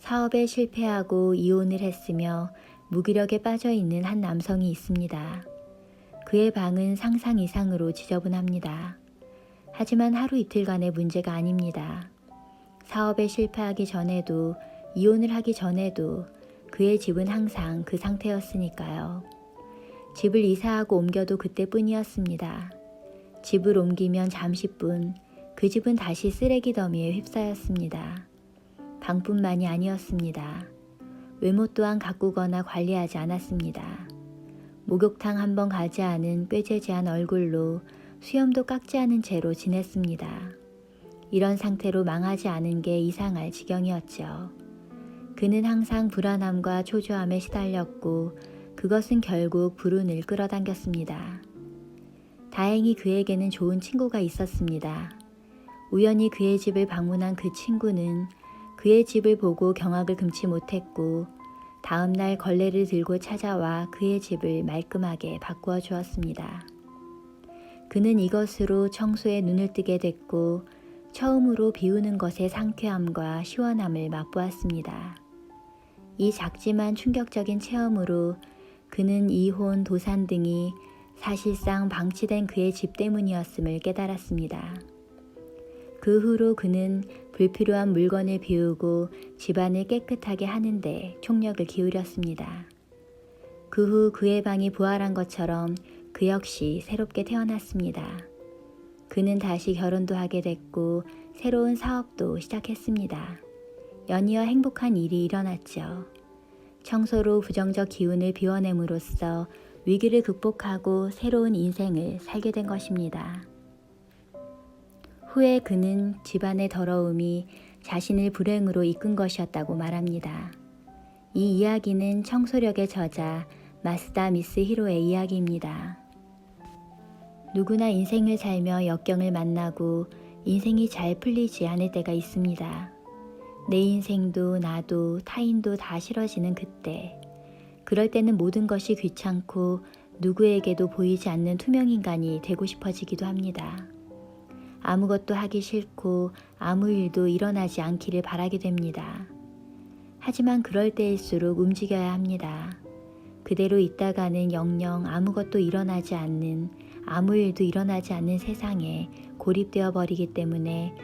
사업에 실패하고 이혼을 했으며 무기력에 빠져 있는 한 남성이 있습니다. 그의 방은 상상 이상으로 지저분합니다. 하지만 하루 이틀간의 문제가 아닙니다. 사업에 실패하기 전에도 이혼을 하기 전에도 그의 집은 항상 그 상태였으니까요. 집을 이사하고 옮겨도 그때뿐이었습니다. 집을 옮기면 잠시뿐 그 집은 다시 쓰레기 더미에 휩싸였습니다. 방뿐만이 아니었습니다. 외모 또한 가꾸거나 관리하지 않았습니다. 목욕탕 한 번 가지 않은 꾀죄죄한 얼굴로 수염도 깎지 않은 채로 지냈습니다. 이런 상태로 망하지 않은 게 이상할 지경이었죠. 그는 항상 불안함과 초조함에 시달렸고 그것은 결국 불운을 끌어당겼습니다. 다행히 그에게는 좋은 친구가 있었습니다. 우연히 그의 집을 방문한 그 친구는 그의 집을 보고 경악을 금치 못했고 다음 날 걸레를 들고 찾아와 그의 집을 말끔하게 바꾸어 주었습니다. 그는 이것으로 청소에 눈을 뜨게 됐고 처음으로 비우는 것의 상쾌함과 시원함을 맛보았습니다. 이 작지만 충격적인 체험으로 그는 이혼, 도산 등이 사실상 방치된 그의 집 때문이었음을 깨달았습니다. 그 후로 그는 불필요한 물건을 비우고 집안을 깨끗하게 하는데 총력을 기울였습니다. 그 후 그의 방이 부활한 것처럼 그 역시 새롭게 태어났습니다. 그는 다시 결혼도 하게 됐고 새로운 사업도 시작했습니다. 연이어 행복한 일이 일어났죠. 청소로 부정적 기운을 비워냄으로써 위기를 극복하고 새로운 인생을 살게 된 것입니다. 후에 그는 집안의 더러움이 자신을 불행으로 이끈 것이었다고 말합니다. 이 이야기는 청소력의 저자 마스다 미스 히로의 이야기입니다. 누구나 인생을 살며 역경을 만나고 인생이 잘 풀리지 않을 때가 있습니다. 내 인생도 나도 타인도 다 싫어지는 그때. 그럴 때는 모든 것이 귀찮고 누구에게도 보이지 않는 투명인간이 되고 싶어지기도 합니다. 아무것도 하기 싫고 아무 일도 일어나지 않기를 바라게 됩니다. 하지만 그럴 때일수록 움직여야 합니다. 그대로 있다가는 영영 아무것도 일어나지 않는, 아무 일도 일어나지 않는 세상에 고립되어 버리기 때문에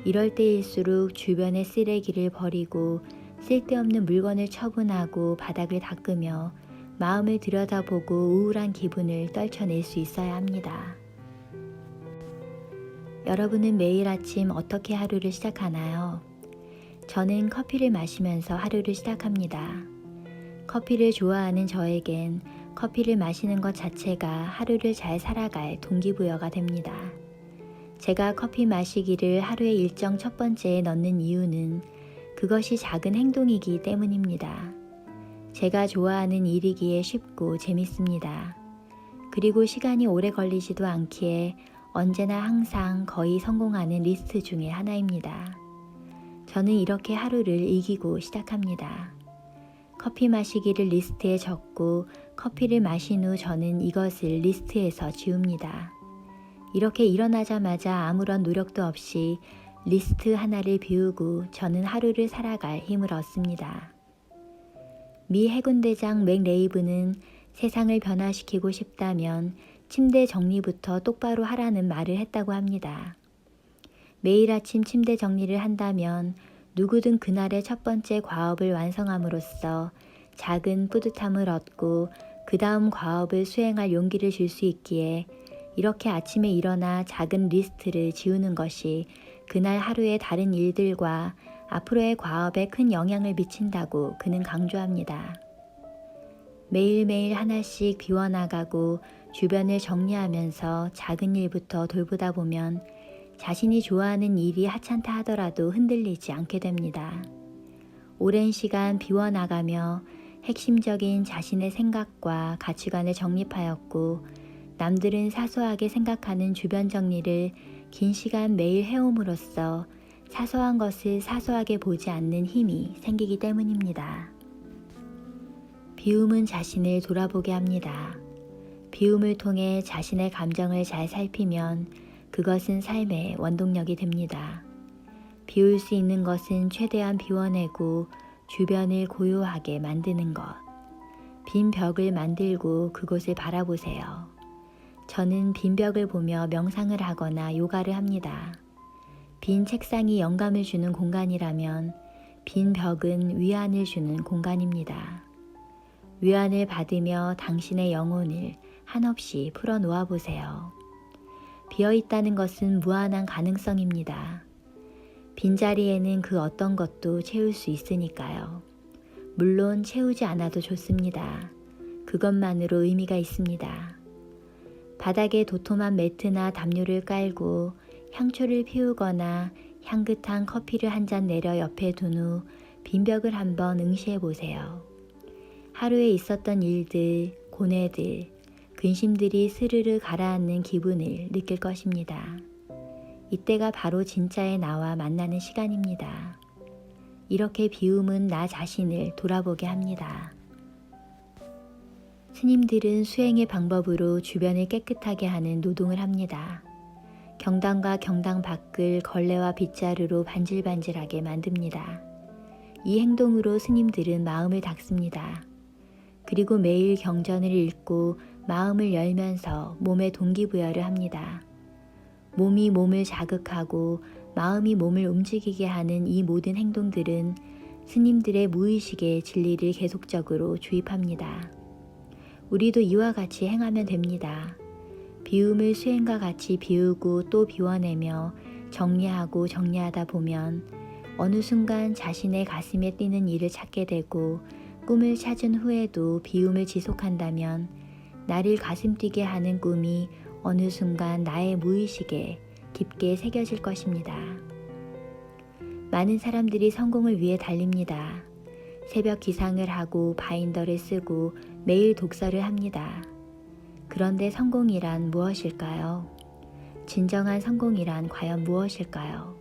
이럴 때일수록 주변의 쓰레기를 버리고 쓸데없는 물건을 처분하고 바닥을 닦으며 마음을 들여다보고 우울한 기분을 떨쳐낼 수 있어야 합니다. 여러분은 매일 아침 어떻게 하루를 시작하나요? 저는 커피를 마시면서 하루를 시작합니다. 커피를 좋아하는 저에겐 커피를 마시는 것 자체가 하루를 잘 살아갈 동기부여가 됩니다. 제가 커피 마시기를 하루의 일정 첫 번째에 넣는 이유는 그것이 작은 행동이기 때문입니다. 제가 좋아하는 일이기에 쉽고 재밌습니다. 그리고 시간이 오래 걸리지도 않기에 언제나 항상 거의 성공하는 리스트 중에 하나입니다. 저는 이렇게 하루를 이기고 시작합니다. 커피 마시기를 리스트에 적고 커피를 마신 후 저는 이것을 리스트에서 지웁니다. 이렇게 일어나자마자 아무런 노력도 없이 리스트 하나를 비우고 저는 하루를 살아갈 힘을 얻습니다. 미 해군대장 맥 레이브는 세상을 변화시키고 싶다면 침대 정리부터 똑바로 하라는 말을 했다고 합니다. 매일 아침 침대 정리를 한다면 누구든 그날의 첫 번째 과업을 완성함으로써 작은 뿌듯함을 얻고 그 다음 과업을 수행할 용기를 줄 수 있기에 이렇게 아침에 일어나 작은 리스트를 지우는 것이 그날 하루의 다른 일들과 앞으로의 과업에 큰 영향을 미친다고 그는 강조합니다. 매일매일 하나씩 비워나가고 주변을 정리하면서 작은 일부터 돌보다 보면 자신이 좋아하는 일이 하찮다 하더라도 흔들리지 않게 됩니다. 오랜 시간 비워나가며 핵심적인 자신의 생각과 가치관을 정립하였고 남들은 사소하게 생각하는 주변 정리를 긴 시간 매일 해옴으로써 사소한 것을 사소하게 보지 않는 힘이 생기기 때문입니다. 비움은 자신을 돌아보게 합니다. 비움을 통해 자신의 감정을 잘 살피면 그것은 삶의 원동력이 됩니다. 비울 수 있는 것은 최대한 비워내고 주변을 고요하게 만드는 것. 빈 벽을 만들고 그곳을 바라보세요. 저는 빈 벽을 보며 명상을 하거나 요가를 합니다. 빈 책상이 영감을 주는 공간이라면 빈 벽은 위안을 주는 공간입니다. 위안을 받으며 당신의 영혼을 한없이 풀어놓아 보세요. 비어있다는 것은 무한한 가능성입니다. 빈자리에는 그 어떤 것도 채울 수 있으니까요. 물론 채우지 않아도 좋습니다. 그것만으로 의미가 있습니다. 바닥에 도톰한 매트나 담요를 깔고 향초를 피우거나 향긋한 커피를 한 잔 내려 옆에 둔 후 빈벽을 한번 응시해 보세요. 하루에 있었던 일들, 고뇌들, 근심들이 스르르 가라앉는 기분을 느낄 것입니다. 이때가 바로 진짜의 나와 만나는 시간입니다. 이렇게 비움은 나 자신을 돌아보게 합니다. 스님들은 수행의 방법으로 주변을 깨끗하게 하는 노동을 합니다. 경당과 경당 밖을 걸레와 빗자루로 반질반질하게 만듭니다. 이 행동으로 스님들은 마음을 닦습니다. 그리고 매일 경전을 읽고 마음을 열면서 몸에 동기부여를 합니다. 몸이 몸을 자극하고 마음이 몸을 움직이게 하는 이 모든 행동들은 스님들의 무의식의 진리를 계속적으로 주입합니다. 우리도 이와 같이 행하면 됩니다. 비움을 수행과 같이 비우고 또 비워내며 정리하고 정리하다 보면 어느 순간 자신의 가슴에 뛰는 일을 찾게 되고 꿈을 찾은 후에도 비움을 지속한다면 나를 가슴 뛰게 하는 꿈이 어느 순간 나의 무의식에 깊게 새겨질 것입니다. 많은 사람들이 성공을 위해 달립니다. 새벽 기상을 하고 바인더를 쓰고 매일 독서를 합니다. 그런데 성공이란 무엇일까요? 진정한 성공이란 과연 무엇일까요?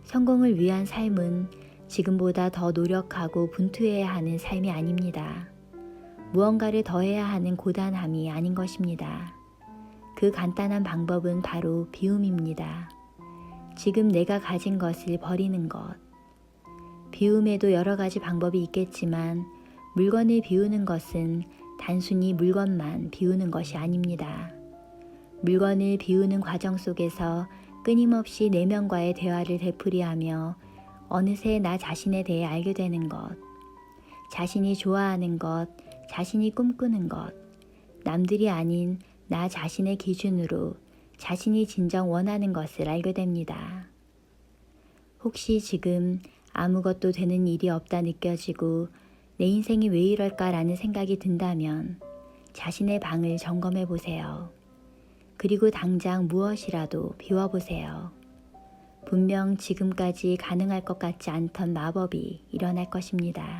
성공을 위한 삶은 지금보다 더 노력하고 분투해야 하는 삶이 아닙니다. 무언가를 더해야 하는 고단함이 아닌 것입니다. 그 간단한 방법은 바로 비움입니다. 지금 내가 가진 것을 버리는 것. 비움에도 여러 가지 방법이 있겠지만 물건을 비우는 것은 단순히 물건만 비우는 것이 아닙니다. 물건을 비우는 과정 속에서 끊임없이 내면과의 대화를 되풀이하며 어느새 나 자신에 대해 알게 되는 것, 자신이 좋아하는 것, 자신이 꿈꾸는 것, 남들이 아닌 나 자신의 기준으로 자신이 진정 원하는 것을 알게 됩니다. 혹시 지금 아무것도 되는 일이 없다 느껴지고 내 인생이 왜 이럴까라는 생각이 든다면 자신의 방을 점검해 보세요. 그리고 당장 무엇이라도 비워보세요. 분명 지금까지 가능할 것 같지 않던 마법이 일어날 것입니다.